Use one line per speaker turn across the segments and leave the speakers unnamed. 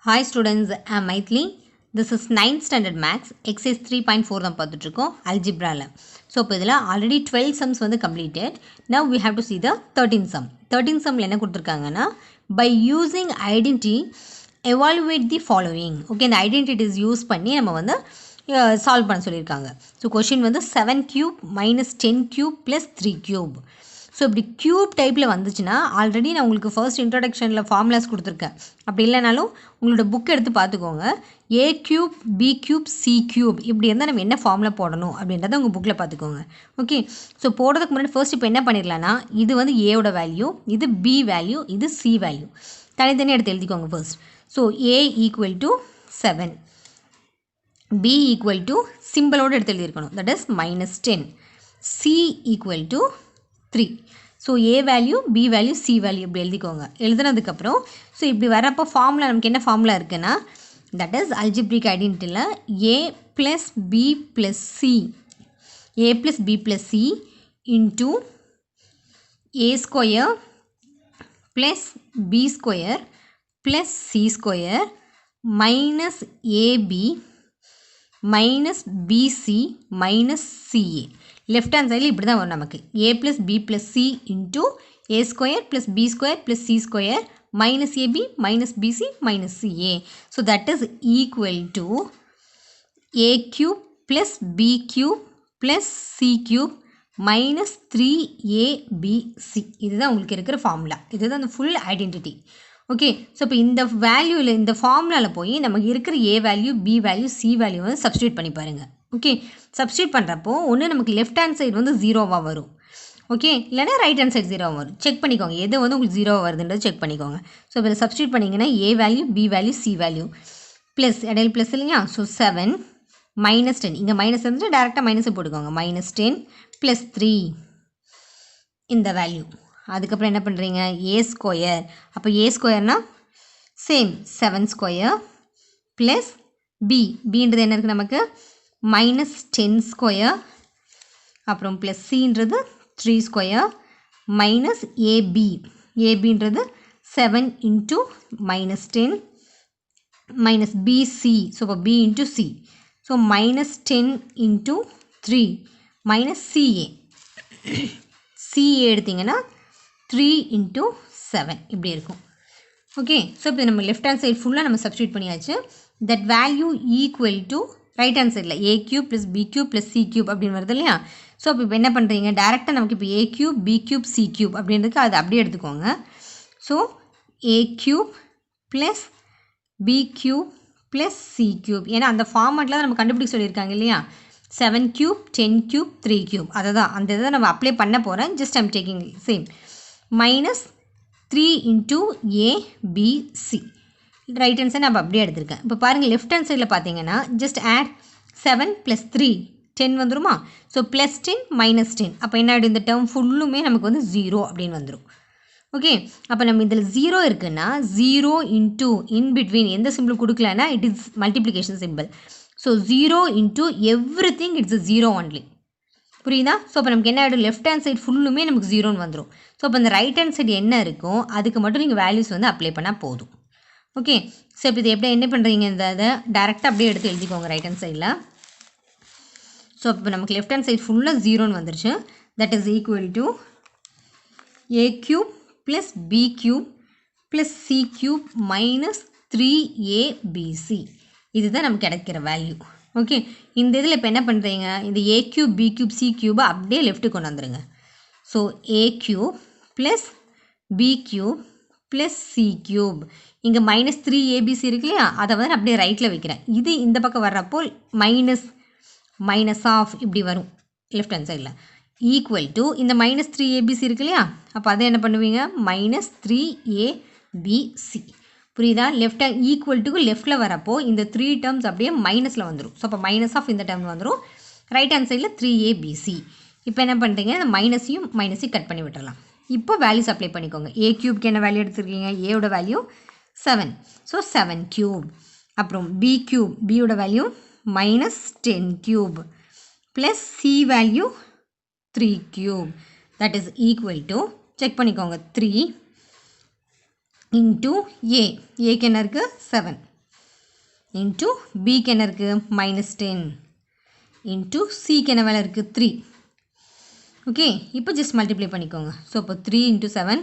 Hi students, I am Maithili. This is 9th standard maths, exercise 3.4 தான் பார்த்துட்டு இருக்கோம் algebraல. So இப்போ இதில் already 12 sums வந்து completed. Now we have to see the 13th sum. 13th sumல என்ன கொடுத்துருக்காங்கன்னா by using identity evaluate the following. Okay, இந்த identities use பண்ணி நம்ம வந்து சால்வ் பண்ண சொல்லியிருக்காங்க. ஸோ கொஷின் வந்து 7 cube minus 10 cube plus 3 cube. So இப்படி க்யூப் டைப்பில் வந்துச்சுன்னா ஆல்ரெடி நான் உங்களுக்கு ஃபர்ஸ்ட் இன்ட்ரடக்ஷனில் ஃபார்முலாஸ் கொடுத்துருக்கேன். அப்படி இல்லைனாலும் உங்களோட புக் எடுத்து பார்த்துக்கோங்க. A cube b cube c cube இப்படி இருந்தால் நம்ம என்ன ஃபார்முலா போடணும் அப்படின்றத உங்கள் புக்கில் பார்த்துக்கோங்க. ஓகே, ஸோ போடுறதுக்கு முன்னாடி ஃபர்ஸ்ட் இப்போ என்ன பண்ணிடலான்னா இது வந்து ஏவோட வேல்யூ, இது பி வேல்யூ, இது சி வேல்யூ தனித்தனியாக எடுத்து எழுதிக்கோங்க first. So a equal to 7, b equal to சிம்பிளோடு எடுத்து எழுதியிருக்கணும், that is -10, c equal to 3. So a value b value c value இப்படி எழுதிக்கோங்க. எழுதுனதுக்கப்புறம் ஸோ இப்படி வரப்போ ஃபார்முலா நமக்கு என்ன ஃபார்முலா இருக்குன்னா தட் இஸ் அல்ஜிப்ரிக் ஐடென்டிட்டியில் a plus b plus c, a plus b plus c into a square plus b square plus c square minus ab minus bc minus ca. Left hand சைடில் இப்படி தான் வரும் நமக்கு. A plus b plus c into a square plus b square plus c square minus ab minus bc minus ca. So that is equal to a cube plus b cube plus c cube minus 3ஏபிசி. இதுதான் உங்களுக்கு இருக்கிற formula. இதுதான் அந்த full identity. Okay, so இப்போ இந்த வேல்யூவில் இந்த ஃபார்முலாவில் போய் நமக்கு இருக்கிற a value b value c value வந்து சப்ஸ்டியூட் பண்ணி பாருங்கள். ஓகே, சப்ஸ்டியூட் பண்ணுறப்போ ஒன்று நமக்கு லெஃப்ட் ஹேண்ட் சைடு வந்து 0வாக வரும். ஓகே, இல்லைனா ரைட் ஹேண்ட் சைடு 0வாக வரும். செக் பண்ணிக்கோங்க எது வந்து உங்களுக்கு 0 வருதுன்றது செக் பண்ணிக்கோங்க. ஸோ இப்போ சப்ஸ்டியூட் பண்ணிங்கன்னா a value b value c value plus இடையில ப்ளஸ் இல்லையா. ஸோ 7 -10, இங்கே மைனஸ் இருந்துட்டு டேரெக்டாக மைனஸை போட்டுக்கோங்க. -10 + 3 இந்த வேல்யூ. அதுக்கப்புறம் என்ன பண்ணுறீங்க ஏ ஸ்கொயர், அப்போ ஏ ஸ்கொயர்னால் சேம் 7 ஸ்கொயர் ப்ளஸ் பின்றது என்ன இருக்குது நமக்கு -10 ஸ்கொயர், அப்புறம் ப்ளஸ் சின்றது 3 ஸ்கொயர் மைனஸ் ஏபின்றது 7 இன்ட்டு -10 மைனஸ் பிசி. ஸோ இப்போ b into c, so -10 into 3 minus ca எடுத்திங்கன்னா 3 இன்ட்டு 7 இப்படி இருக்கும். ஓகே, ஸோ இப்போ நம்ம லெஃப்ட் ஹேண்ட் சைடு ஃபுல்லாக நம்ம சப்ஸ்டியூட் பண்ணியாச்சு. That value equal to right hand சைடில் a cube plus b cube plus c cube அப்படின்னு வருது இல்லையா. ஸோ அப்போ இப்போ என்ன பண்ணுறீங்க டேரெக்டாக நமக்கு இப்போ a cube b cube c cube அப்படின்றதுக்கு அது அப்படியே எடுத்துக்கோங்க. So a cube plus b cube plus c cube, ஏன்னா அந்த ஃபார்மெட்டில் தான் நம்ம கண்டுபிடிக்க சொல்லியிருக்காங்க இல்லையா. 7 க்யூப் 10 க்யூப் 3 க்யூப், அதை தான் அந்த இதை நம்ம அப்ளை பண்ண போகிறேன். Just I'm taking same minus 3 into ABC. Right hand side நம்ம அப்படியே எடுத்திருக்கேன். இப்போ பாருங்கள் லெஃப்ட் ஹேண்ட் சைடில் பார்த்தீங்கன்னா ஜஸ்ட் ஆட் 7 + 3 10 வந்துருமா. ஸோ +10 -10, அப்போ என்ன ஆகிடும் இந்த டேர்ம் ஃபுல்லுமே நமக்கு வந்து 0 அப்படின்னு வந்துடும். ஓகே, அப்போ நம்ம இதில் 0 இருக்குன்னா 0 இன்ட்டு இன் பிட்வீன் எந்த சிம்பிள் கொடுக்கலன்னா it is multiplication simple. So 0 into everything it's 0 only. புரியுதா. ஸோ அப்போ நமக்கு என்ன ஆகிடும் லெஃப்ட் ஹேண்ட் சைடு ஃபுல்லுமே நமக்கு 0ன்னு வந்துடும். ஸோ அப்போ இந்த ரைட் ஹேண்ட் சைடு என்ன இருக்கும் அதுக்கு மட்டும் நீங்கள் வேல்யூஸ் வந்து அப்ளை பண்ணால் போதும். ஓகே, ஸோ இப்போ இது எப்படி என்ன பண்ணுறீங்க இந்த இதை டேரெக்டாக அப்படியே எடுத்து எழுதிக்கோங்க ரைட் ஹேண்ட் சைடில். ஸோ இப்போ நமக்கு லெஃப்ட் ஹேண்ட் சைடு ஃபுல்லாக 0ன்னு வந்துருச்சு. That is equal to a cube plus b cube plus c cube minus 3ஏபிசி. இதுதான் நமக்கு கிடைக்கிற வேல்யூ. ஓகே, இந்த இதில் இப்போ என்ன பண்ணுறீங்க இந்த a cube b cube c க்யூபை அப்படியே லெஃப்ட்டு கொண்டு வந்துடுங்க. So a cube plus b cube plus c cube, இங்கே -3ஏபிசி இருக்கு இல்லையா, அதை வந்து அப்படியே ரைட்டில் வைக்கிறேன். இது இந்த பக்கம் வர்றப்போ மைனஸ் ஆஃப் இப்படி வரும் லெஃப்ட் ஹேண்ட் சைடில் ஈக்குவல் டு இந்த -3ஏபிசி இருக்கு இல்லையா, அப்போ அதை என்ன பண்ணுவீங்க -3ஏபிசி. புரியுதா. லெஃப்ட் ஹேண்ட் ஈக்குவல் டு லெஃப்ட்டில் வரப்போ இந்த 3 டேர்ம்ஸ் அப்படியே மைனஸில் வந்துடும். ஸோ அப்போ மைனஸ் ஆஃப் இந்த டேர்ம் வந்துடும். ரைட் ஹேண்ட் சைடில் 3ஏபிசி. இப்போ என்ன பண்ணுறீங்க இந்த மைனஸையும் கட் பண்ணி விட்டுறலாம். இப்போ வேல்யூஸ் அப்ளை பண்ணிக்கோங்க. ஏ க்யூப்க்கு என்ன வேல்யூ எடுத்துருக்கீங்க ஏயோட வேல்யூ 7, ஸோ 7 க்யூப். அப்புறம் பி க்யூப் பியோட value -10 cube plus C value 3 cube. That is equal to check பண்ணிக்கோங்க 3 into A. A என்ன இருக்கு 7. இன்ட்டு பிக்கு என்ன இருக்குது -10 இன்ட்டு சிக்கு என்ன வேலை இருக்குது 3. ஓகே, இப்போ ஜஸ்ட் மல்டிப்ளை பண்ணிக்கோங்க. ஸோ இப்போ 3 × 7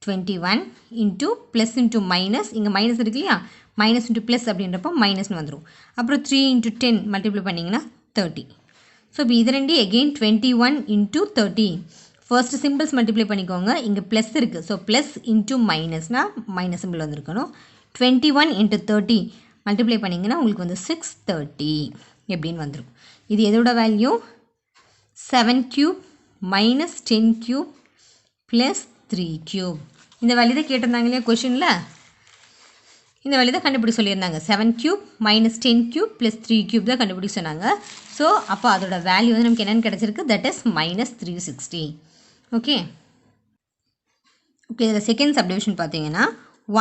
21 இன்ட்டு ப்ளஸ் இன்ட்டு மைனஸ், இங்கே மைனஸ் இருக்கு இல்லையா, மைனஸ் இன்ட்டு ப்ளஸ் அப்படின்றப்போ மைனஸ்னு வந்துடும். அப்புறம் 3 × 10 மல்டிப்ளை பண்ணிங்கன்னா 30. ஸோ இப்போ இது ரெண்டு எகெயின் 21 × 30. ஃபர்ஸ்ட் சிம்பிள்ஸ் மல்டிப்ளை பண்ணிக்கோங்க. இங்கே ப்ளஸ் இருக்குது, ஸோ ப்ளஸ் இன்ட்டு மைனஸ்னால் மைனஸ் சிம்பிள் வந்திருக்கணும். 21 × 30 மல்டிப்ளை பண்ணிங்கன்னா உங்களுக்கு வந்து 630 எப்படின்னு வந்துடும். இது எதோட வேல்யூ 7³ - 10³ + 3³ இந்த வேல்யூ தான் கேட்டிருந்தாங்க இல்லையா கொஷினில். இந்த வேல்யூ தான் கண்டுபிடி சொல்லியிருந்தாங்க. 7³ - 10³ + 3³ தான் கண்டுபிடி சொன்னாங்க. ஸோ அப்போ அதோட வேல்யூ வந்து நமக்கு என்னென்னு கிடச்சிருக்கு, தட் இஸ் -360. ஓகே ஓகே இதில் செகண்ட் சப்டிவிஷன் பார்த்தீங்கன்னா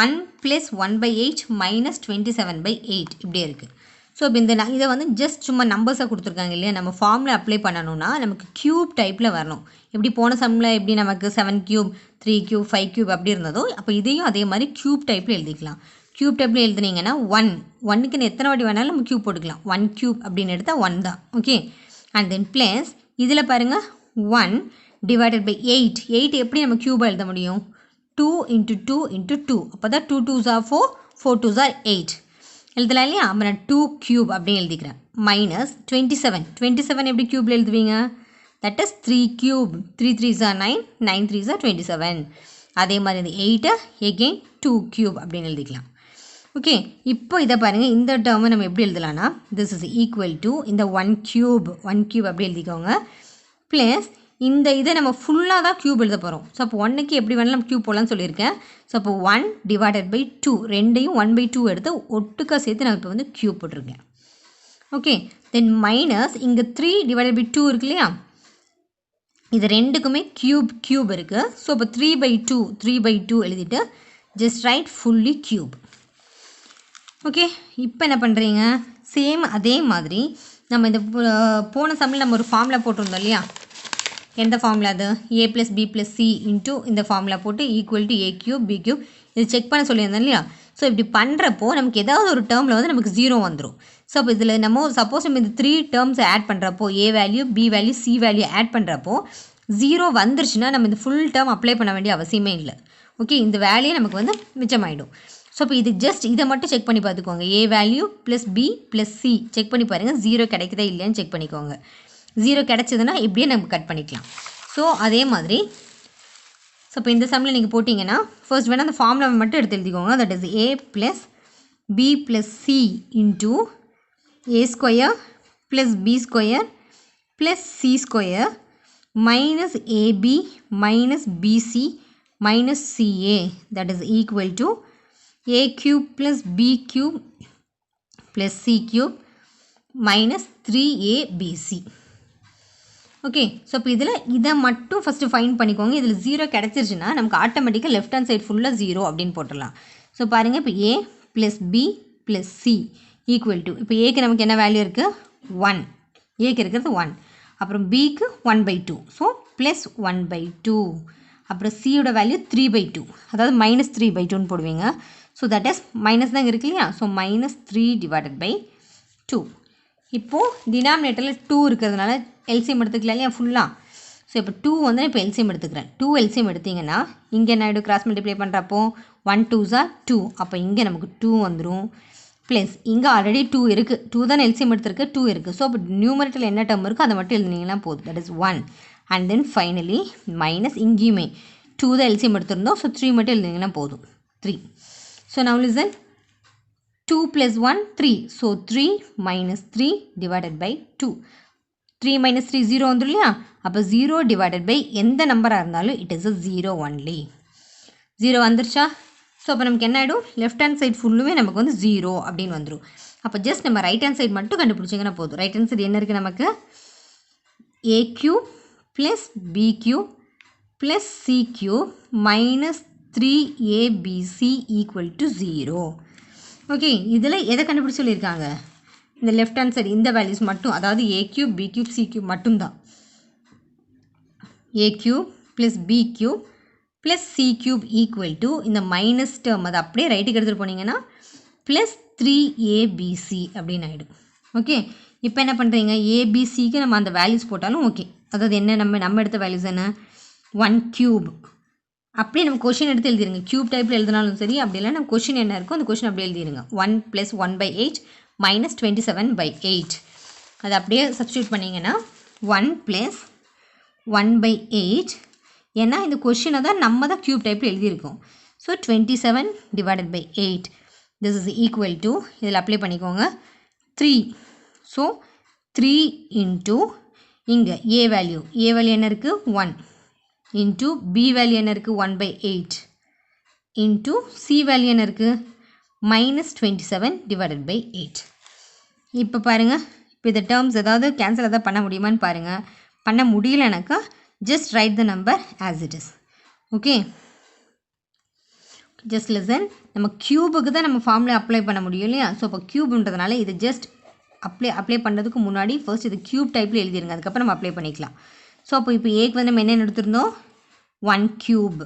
1 + 1/8 - 27/8 இப்படியே இருக்குது. ஸோ இப்போ இந்த இதை வந்து ஜஸ்ட் சும்மா நம்பர்ஸாக கொடுத்துருக்காங்க இல்லையா, நம்ம ஃபார்மில் அப்ளை பண்ணணும்னா நமக்கு க்யூப் டைப்பில் வரணும். எப்படி போன சம்மில் எப்படி நமக்கு 7³ 3³ 5³ அப்படி இருந்ததோ, அப்போ இதையும் அதே மாதிரி க்யூப் டைப்பில் எழுதிக்கலாம். க்யூப் டைப்பில் எழுதுனீங்கன்னா 1க்கு எத்தனை வாட்டி வேணாலும் நம்ம க்யூப் போட்டுக்கலாம். 1³ அப்படின்னு எடுத்தால் 1 தான். ஓகே, அண்ட் தென் ப்ளஸ் இதில் பாருங்கள் 1 / 8. 8 எப்படி நம்ம க்யூபாக எழுத முடியும், 2 × 2 × 2. அப்போ தான் 2 2s are 4, 4 2s are 8 எழுதலாம் இல்லையா. அப்போ நான் 2³ அப்படின்னு எழுதிக்கிறேன். -27. 27 எப்படி க்யூபில் எழுதுவீங்க, that is 3³ 3 3s are 9, 9 3s are 27. அதே மாதிரி இந்த 8 எகெயின் 2³ அப்படின்னு எழுதிக்கலாம். ஓகே, இப்போ இதை பாருங்கள், இந்த டேர்மை நம்ம எப்படி எழுதலாம்னா திஸ் இஸ் ஈக்குவல் டு இந்த 1³ அப்படி எழுதிக்கோங்க. ப்ளஸ் இந்த இதை நம்ம ஃபுல்லாக தான் க்யூப் எழுத போகிறோம். ஸோ அப்போ 1க்கு எப்படி வேணாலும் நம்ம க்யூப் போடலாம்னு சொல்லியிருக்கேன். ஸோ அப்போ 1 / 2 ரெண்டையும் 1/2 எடுத்து ஒட்டுக்கா சேர்த்து நான் இப்போ வந்து க்யூப் போட்டிருக்கேன். ஓகே, தென் மைனஸ் இங்கே 3 / 2 இருக்கு இல்லையா, இது ரெண்டுக்குமே க்யூப் இருக்குது. ஸோ அப்போ 3/2 எழுதிட்டு just right fully cube. Okay, இப்போ என்ன பண்ணுறீங்க, சேம் அதே மாதிரி நம்ம இந்த போன சம்மில் நம்ம ஒரு ஃபார்முலா போட்டிருந்தோம் இல்லையா, எந்த ஃபார்முலா அது, a + b + c இன்ட்டு இந்த ஃபார்முலா போட்டு ஈக்குவல் டு a³ b³ இது செக் பண்ண சொல்லியிருந்தோம் இல்லையா. ஸோ இப்படி பண்ணுறப்போ நமக்கு ஏதாவது ஒரு டேர்மில் வந்து நமக்கு 0 வந்துடும். ஸோ அப்போ இதில் நம்ம சப்போஸ் நம்ம இந்த 3 டேர்ம்ஸை ஆட் பண்ணுறப்போ a value b value c value add பண்ணுறப்போ 0 வந்துருச்சுன்னா நம்ம இந்த ஃபுல் டேர்ம் அப்ளை பண்ண வேண்டிய அவசியமே இல்லை. ஓகே, இந்த வேல்யூ நமக்கு வந்து மிச்சமாயிடும். ஸோ இப்போ இது ஜஸ்ட் இதை மட்டும் செக் பண்ணி பார்த்துக்கோங்க. a value + b + c check பண்ணி பாருங்கள், 0 கிடைக்குதா இல்லையான்னு செக் பண்ணிக்கோங்க. 0 கிடச்சிதுன்னா இப்படியே நம்ம கட் பண்ணிக்கலாம். ஸோ அதே மாதிரி ஸோ இப்போ இந்த சம்மில் நீங்கள் போட்டிங்கன்னா ஃபர்ஸ்ட் வேணால் அந்த ஃபார்முலாவை மட்டும் எடுத்து எழுதிக்கோங்க. That is a + b + c into a² + b² + c² minus ab minus bc minus ca that is equal to a³ + b³ + c³ minus 3abc. Okay, so இப்போ இதில் இதை மட்டும் ஃபஸ்ட்டு ஃபைண்ட் பண்ணிக்கோங்க. இதில் 0 கிடச்சிருச்சுன்னா நமக்கு ஆட்டோமேட்டிக்காக லெஃப்ட் ஹேண்ட் சைட் ஃபுல்லாக 0 அப்படின்னு போட்டுடலாம். ஸோ பாருங்கள், இப்போ a + b + c equal to இப்போ ஏக்கு நமக்கு என்ன வேல்யூ இருக்குது 1, ஏக்கு இருக்கிறது 1, அப்புறம் பிக்கு 1/2, ஸோ ப்ளஸ் 1/2, அப்புறம் சியோட வேல்யூ 3/2, அதாவது -3/2ன்னு போடுவீங்க. ஸோ தட் இஸ் மைனஸ் தான் இருக்கு இல்லையா, ஸோ -3 / 2. இப்போது டினாமினேட்டரில் 2 இருக்கிறதுனால எல்சிஎம் எடுத்துக்கலாம் இல்லையா ஃபுல்லாக. ஸோ இப்போ 2 வந்து இப்போ எல்சிஎம் எடுத்துக்கிறேன். 2 எல்சிஎம் எடுத்திங்கன்னா இங்கே என்ன ஆகிடும், கிராஸ் மல்டிப்ளை பண்ணுறப்போ 1 2s are 2, அப்போ இங்கே நமக்கு 2 வந்துடும். ப்ளஸ் இங்கே ஆல்ரெடி 2 இருக்குது, 2 தான் எல்சிஎம் எடுத்துருக்கு, 2 இருக்குது. ஸோ அப்போ நியூமரேட்டரில் என்ன டேர்ம் இருக்கோ அதை மட்டும் எழுதினீங்கன்னா போதும், that is 1. And then finally minus இங்கேயுமே 2 தான் எல்சிஎம் எடுத்திருந்தோம், ஸோ 3 மட்டும் எழுதினீங்கன்னா போதும், 3. So now listen, 2 + 1 3, so 3 - 3 / 2. 3 - 3 0 வந்துடும் இல்லையா, அப்போ 0 / எந்த நம்பராக இருந்தாலும் இட் இஸ் a 0 ஒன்லி. 0 வந்துருச்சா. ஸோ அப்போ நமக்கு என்ன ஆகிடும், லெஃப்ட் ஹேண்ட் சைட் ஃபுல்லுமே நமக்கு வந்து 0 அப்படின்னு வந்துடும். அப்போ ஜஸ்ட் நம்ம ரைட் ஹேண்ட் சைட் மட்டும் கண்டுபிடிச்சிங்கன்னா போதும். ரைட் ஹேண்ட் சைடு என்ன இருக்குது நமக்கு, a³ + b³ + c³ minus 3abc = 0. Okay, இதில் எதை கண்டுபிடிச்சி சொல்லியிருக்காங்க, இந்த லெஃப்ட் ஹேண்ட் சைடு இந்த வேல்யூஸ் மட்டும், அதாவது a³ b³ c³ மட்டும்தான். a³ + b³ + c³ equal to இந்த மைனஸ் டேர்ம் அதை அப்படியே ரைட்டுக்கு எடுத்துகிட்டு போனீங்கன்னா 3abc அப்படின்னு ஆகிடும். ஓகே, இப்போ என்ன பண்ணுறீங்க, ஏபிசிக்கு நம்ம அந்த வேல்யூஸ் போட்டாலும் ஓகே. அதாவது என்ன, நம்ம எடுத்த வேல்யூஸ் என்ன, 1 cube. அப்படியே நம்ம கொஷின் எடுத்து எழுதிருங்க. க்யூப் டைப்பில் எழுதினாலும் சரி, அப்படி இல்லை நம்ம கொஷின் என்ன இருக்கோ அந்த கொஷின் அப்படியே எழுதிருங்க. 1 + 1/8 - 27/8. அது அப்படியே சப்ஸ்டியூட் பண்ணிங்கன்னா 1 + 1/8. ஏன்னா இந்த கொஷினை தான் நம்ம தான் க்யூப் டைப்பில் எழுதியிருக்கோம். So 27/8. This is equal to, இதில் அப்ளை பண்ணிக்கோங்க, 3. ஸோ 3 இன்ட்டு இங்கே ஏ வேல்யூ என்ன இருக்குது, 1 இன்ட்டு பி வேல்யூ என்ன இருக்குது, 1/8 இன்ட்டு சி வேல்யூ என்ன இருக்குது, -27/8. இப்போ பாருங்கள், இப்போ இந்த டேர்ம்ஸ் ஏதாவது கேன்சல் எதாவது பண்ண முடியுமான்னு பாருங்கள். பண்ண முடியலனாக்கா just write the number as it is. Okay, just listen. நம்ம க்யூபுக்கு தான் நம்ம ஃபார்முலா அப்ளை பண்ண முடியும் இல்லையா. ஸோ இப்போ க்யூப்ன்றதுனால இது ஜஸ்ட் அப்ளை பண்ணுறதுக்கு முன்னாடி ஃபர்ஸ்ட் இது க்யூப் டைப்பில் எழுதிருங்க, அதுக்கப்புறம் நம்ம அப்ளை பண்ணிக்கலாம். ஸோ அப்போ இப்போ ஏக்கு வந்து நம்ம என்ன எடுத்துருந்தோம், 1 cube.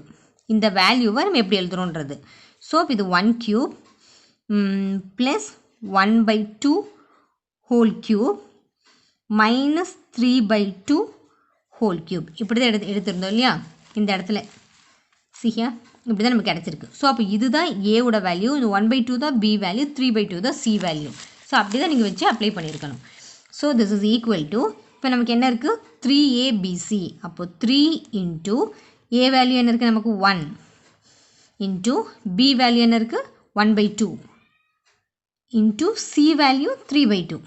இந்த வேல்யூவை நம்ம எப்படி எழுதுறோன்றது. ஸோ இப்போ இது 1 cube plus 1/2 whole cube -3/2 whole cube. இப்படி தான் எடுத்திருந்தோம் இல்லையா. இந்த இடத்துல சியா இப்படி தான் நமக்கு கிடச்சிருக்கு. ஸோ அப்போ இதுதான் ஏவோட வேல்யூ, இந்த 1/2 தான் பி வேல்யூ, 3/2 தான் சி வேல்யூ. ஸோ அப்படி தான் நீங்கள் வச்சு அப்ளை பண்ணியிருக்கணும். So this is equal to, இப்போ நமக்கு என்ன இருக்குது, 3abc. அப்போது 3 இன்ட்டு ஏ வேல்யூ என்ன இருக்குது நமக்கு 1 இன்ட்டு பி வேல்யூ என்ன இருக்குது 1/2 இன்ட்டு சி வேல்யூ 3/2.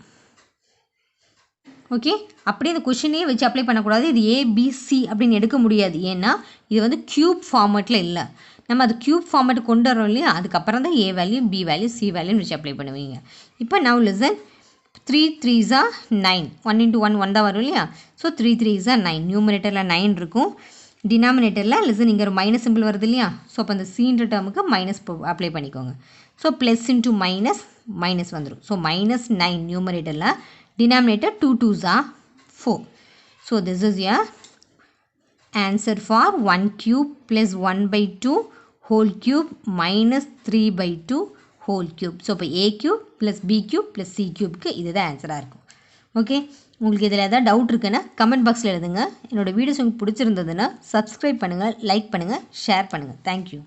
ஓகே, அப்படியே இந்த கொஷினே வச்சு அப்ளை பண்ணக்கூடாது. இது ஏபிசி அப்படின்னு எடுக்க முடியாது, ஏன்னா இது வந்து க்யூப் ஃபார்மேட்டில் இல்லை. நம்ம அது க்யூப் ஃபார்மேட் கொண்டு வரோம் இல்லையா, அதுக்கப்புறம் தான் ஏ வேல்யூ பி வேல்யூ சி வேல்யூன்னு வச்சு அப்ளை பண்ணுவீங்க. இப்போ now listen, 3 3s are 9. 1 into 1 1 தான் வரும் இல்லையா. So 3 3s are 9. நியூமரேட்டரில் 9 இருக்கும், டினாமினேட்டரில் லிசன் இங்கே ஒரு மைனஸ் சிம்பிள் வருது இல்லையா. ஸோ அப்போ அந்த சீன்ற டேர்முக்கு மைனஸ் அப்ளை பண்ணிக்கோங்க. ஸோ ப்ளஸ் இன்ட்டு மைனஸ் வந்துடும். ஸோ -9 நியூமரேட்டரில், denominator 2 2s are 4. So this is your answer for 1 cube plus 1/2 whole cube -3/2 whole cube. So இப்போ a cube plus b cube plus c cubeக்கு இதுதான் ஆன்சராக இருக்கும். Okay, உங்களுக்கு இதில் ஏதாவது doubt இருக்குன்னா கமெண்ட் பாக்ஸில் எழுதுங்க. என்னோடய வீடியோஸ் உங்களுக்கு பிடிச்சிருந்ததுன்னா சப்ஸ்கிரைப் பண்ணுங்கள், லைக் பண்ணுங்கள், ஷேர் பண்ணுங்கள். தேங்க்யூ.